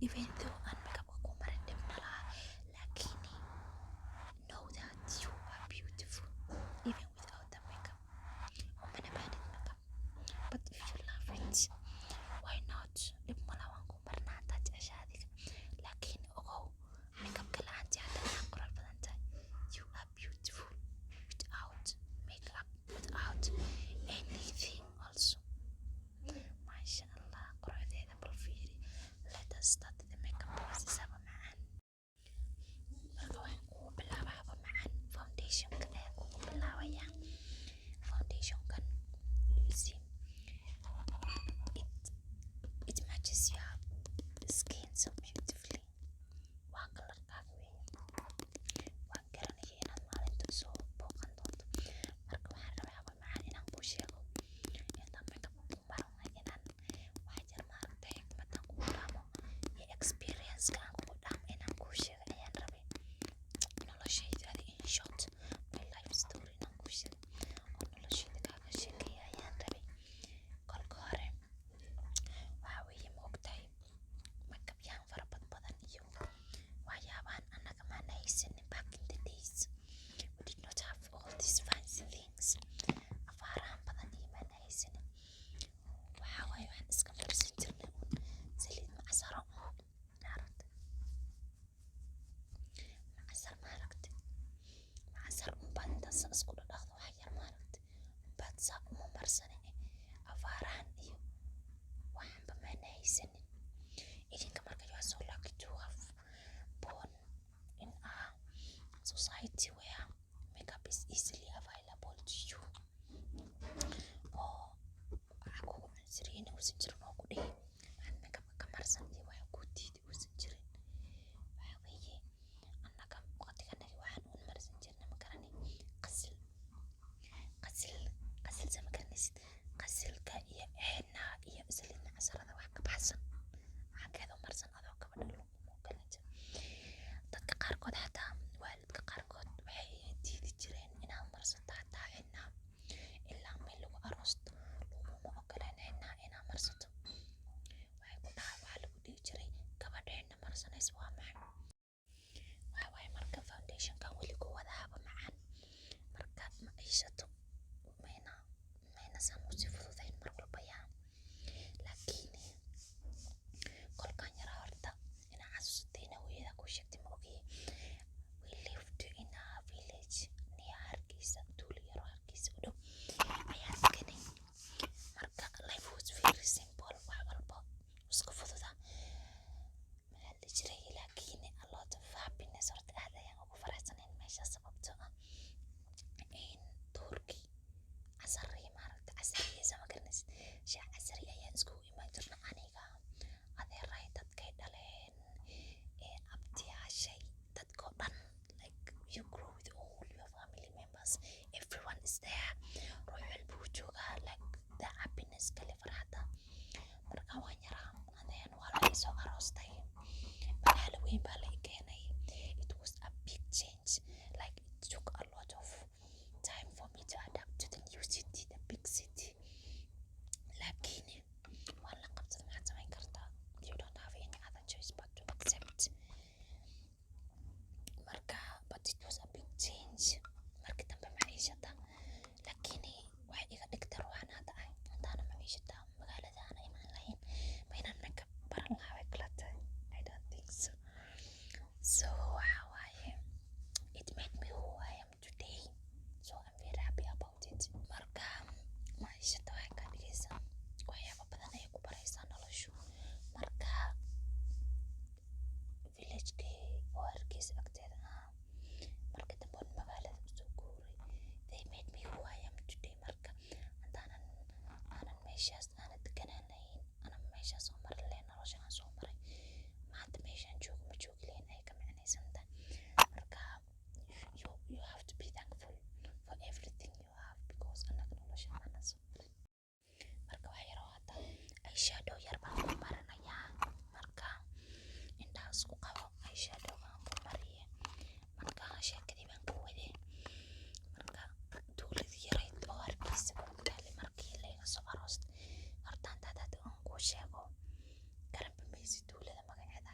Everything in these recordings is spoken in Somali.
even though aan makeup ku marin dhib malaha, laakiin know that you are beautiful even without the makeup. Umana baanid makeup, but if you love it, why not? Dhib malaha waan ku marnaa hadaad jecesha adiga, laakiin ogow makeup la'aanti haddaad kaa qurux badan tahay. You are beautiful without makeup, without anything also. Masha Allah, quruxdeeda bal fiiri. Let us start the makeup process haba macaan. Marka waxaan kugu bilaabaa haba macaan, foundationka ayaan kugu bilaabaya. Foundationkan, you see, it matches your skin so beautifully. Waa kalarkaaga weeye. Waan garanaya inaad maalinta soo booqan doonto. Marka waxaan rabaa haba macaan inaan kuu sheego intaan makeup ku maran lahayn inaan wax yar maaragtay xikmadan kugu dhaamo iyo experience-ka aan kugu dhaamo inaan kuu sheego ayaan rabay. Noloshayda in short, my life story inaan kuu sheego oo noloshayda kaaga sheekeeyo ayaan rabay. Kolka hore waxaa weeye ma ogtahay makeup yahan fara badan iyo waxyaabahan annaga maana haysanin back in the days. We did not have all these fancy things. Afaarahan badan iyo maana haysanin. Waxaa waaye waxaan iska marsan jirnay saliid macsaro maaragtay. Macsar unbaad intaad saa isku dhaqdo wax yar maaragtay unbaad saa uma marsanin. Afaarahan iyo waxanba maana haysanin. Idinka marka you are so lucky to have born in a society where makeup is easily available to you. Oo waxa kugu cunsuriyin uusan jirin oo ku dhihi waxaad makeup ka marsan iyo waxa kuu diidi uusan jirin. Waxaa weeye annaga waqtiganagi waxaan uun marsan jirnay ma garanay qasil sama garanaysid. Qasilka iyo henna iyo saliid macsarada wax ka baxsan xageeda u marsan adoo gabadha laguma ogolaan jirin. Dadka qaarkood xataa waalidka qaarkood waxay diidi jireen inaad marsato xataa henna ilaa meel lagu aroosto laguma ogolaan henna inaad marsato. Waxaa lagu dhihi jiray gabadha henna marsanaysa waa maxay. Waxaa waaye marka foundationkan weli ku wada haba macaan markaad maciishato mayna san usii fududayn mar walba yaa. Laakiin kolkaan yaraa horta inaan xasuustay inaa hooyada kuu sheegtay ma ogi. We lived in a village near Hargeysa, tuulo yar oo Hargeysa u dhow ayaan deganay. Marka life was very simple, wax walba iska fududa. Maxaa la dhihi jiray laakiin a lot of happiness horta aad ayaan ugu faraxsanayn meesha sababtoo ah duhurkii casarkii maaragtay casariye sama garanaysid. Shaah casari ayaan iskugu imaan jirnay aniga, adeeray, dadkay dhaleen, abtiyaashay, dadkoo dhan. Like you grow with all your family members, everyone is there. Ruux walba wuu joogaa, like the happiness kale farxadda. Marka waan yaraa adeen waa la isoo aroostay. Magaalo weyn baa la i keenay. It was a big change. Like it took a lot of time for me to adapt to the new city, the big city. Laakiin waan la qabsaday. Maxaad samayn kartaa? You don't have any other choice but to accept. Marka but it was a big change. Markii dambe maciishada laakiin waxay iga dhigtay ruuxan hadda ah intaana maciishada magaalada aan imaan lahayn ma inaan makeup baran lahaa way kala tahay. I don't think so. So waxaa waaye it made me who I am today. So I'm very happy about it. Marka maciishada waxay ka dhigaysaa waxyaabo badan ayay ku baraysaa noloshu. Marka village-kii oo Hargeysa agteeda ah marka dambe oo magaalada usoo guuray they made me who I am today. Marka haddaanan meeshaas aanan deganaan lahayn aanan meeshaas soo mari lahayn nolosha aan soo maray maanta meeshaan joogo ma joogi lahayn ayay ka micnaysan tahay. Marka you have to be thankful for everything you have because annaga nolosha aanan soo marin. Marka wax yar oo hadda eyeshadow yar baan ku maranayaa. Marka indhaha isku qabo eyeshadow baan ku mariyay. Marka sheekadii baan ku waday. Marka tuuladii yarayd oo Hargeysa ku taalay markii la iga soo aroostay horta hadda aan kuu sheego garan ba maysid tuulada magaceeda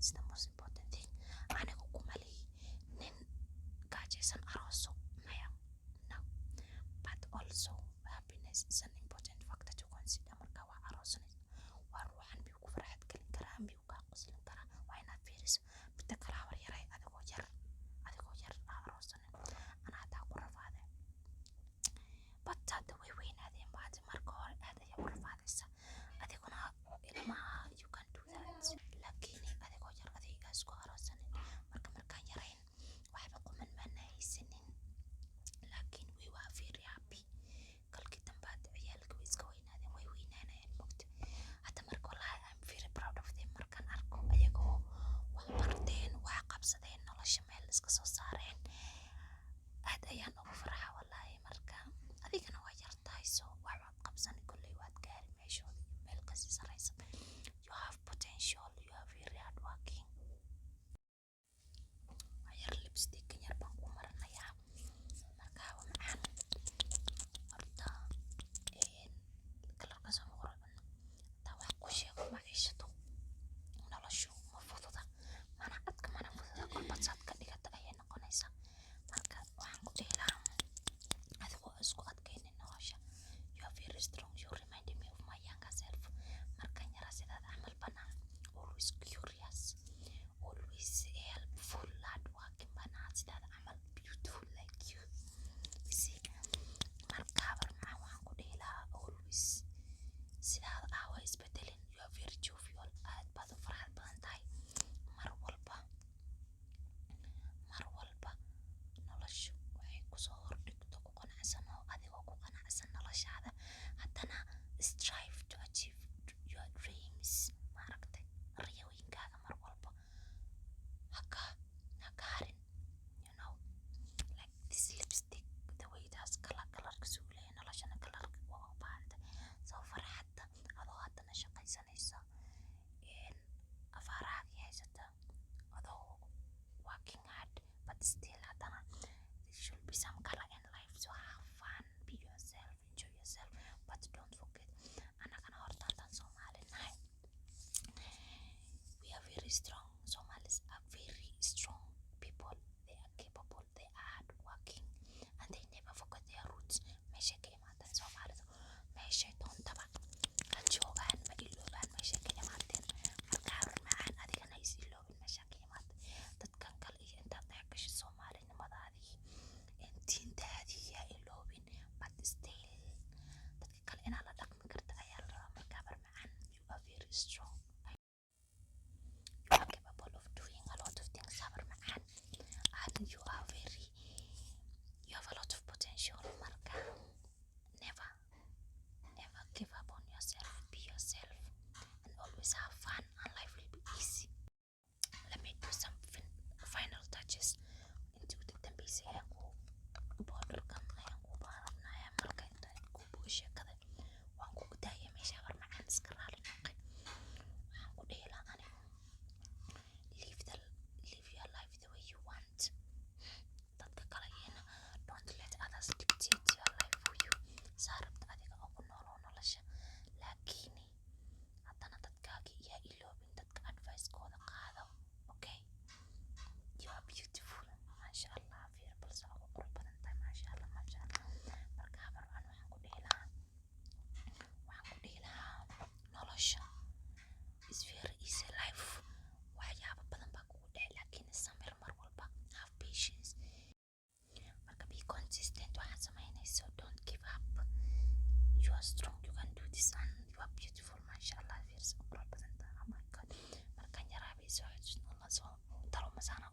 that's the most important thing. Anigu kumali nin gaajaysan arooso maya, no, but also happiness is an important factor to consider. Marka waa aroosanaysa waa ruuxan miyuu ku farxad gelin karaa, miyuu kaa qoslin karaa, waa inaad fiiriso. Midda kale habar yaray adigoo yar aroosanin ana hataa ku rafaade, but hadda way weynaadeen baad marka hore aad ayaa u rafaadaysa adiguna ilmaha you can do that. Laakiin adigoo yar adiga isku aroosanin markaan yarayn waxba quman maana haysanin, laakiin we were very happy. Kalkii dambe hadda ciyaalka way iska weynaadeen, way weynaanayaan mogta. Hadda marka wallahi I'm very proud of them markaan arko ayagoo wax barteen, wax qabsadeen, nolosha meel iska soo saareen, aad ayaan ugu farxa wallahi. Marka adigana waa yartahay so waxbaad qabsani kolley waad gaari meeshooda iyo meel kasii saraysa. You have potential, you are very hard working. Yar lipstick yar baan ku maranayaa marka waa macaan horta kalarka soo qurxan taa wax ku sheego maciishadu noloshu ma fududa, mana adka mana fududa, kolbaad saad ka dhigata ayay noqonaysaa. Marka waxaan ku dhihi lahaa adigoo isku adkaynin nolosha, you are very strong, you remind me of my younger self. Markaan yaraa sidaad camal banaa, always curious, always helpful, hard working banaa sidaad camal, beautiful like you. See, marka habar macaan waxaan ku dhihi lahaa always sidaad waa isbedelin, you are very jovial, aad baad u farxad badan tahay mar walba noloshu waxay kusoo hordhigto ku qanacsan oo adigoo ku qanacsan noloshaada haddana strive to achieve your dreams. Maaragtay riyooyinkaaga mar walba haka harin, you know, like this lipstick the way it has kalarka suu leeyahay noloshana kalarka waa u baahantay. So farxadda adoo haddana shaqaysanaysa afaarahaagii haysata adoo working hard but still haddana there should be some color in life, so have fun, be yourself, enjoy yourself, but don't forget anagana horta haddaan Soomaali nahay we are very strong. Somalis are very strong people, they are capable, they are hard working and they never forget their roots. Meeshay ka imaadeen Soomaalidu, meeshay doontaba ha joogaan, ma iloobaan meeshay ka imaadeen. Marka habar macaan adigana is iloobin meeshaa ka imaadeen. Dadkan kale iyo intaad dhex gashay Soomaalinimadaadii diintaadii ha iloobin, but still dadka kale inaad la dhaqmi karta ayaa la rabaa. Marka habar macaan you are very strong, you are capable of doing a lot of things habar macaan, and you have a lot of potential. Marka never give up on yourself, be yourself and always have fun and life will be easy. Let me do some final touches intii ugu dambeysay ayaan ku borderkan ayaan ku baaranayaa. Marka inta ku buga sheekada waan ku daaya meesha habar macaan iska raali noqay. Waxaan ku dhihi lahaa anigu live your life the way you want. Dadka kale iyana don't let others dictate your life for you. Saa rabta adiga ugu nooloo nolosha, laakiin haddana dadkaagii iyaa iloobin, dadka advice-kooda qaado, okay? You are beautiful, masha Allah, fiir balse ugu qurux badan tahay, masha Allah. Marka habar macaan waxaan ku dhihi lahaa nolosha is very easy life. Waxyaabo badan baa kugu dhici laakiin samir mar walba, have patience. Marka be consistent waxaad samaynayso, don't give up. You are strong, you can do this and you are beautiful, masha Allah, fiir si qurux badan tahay. Oh my God, markaan yaraa bay soo xasuusin Allah soo talo masaana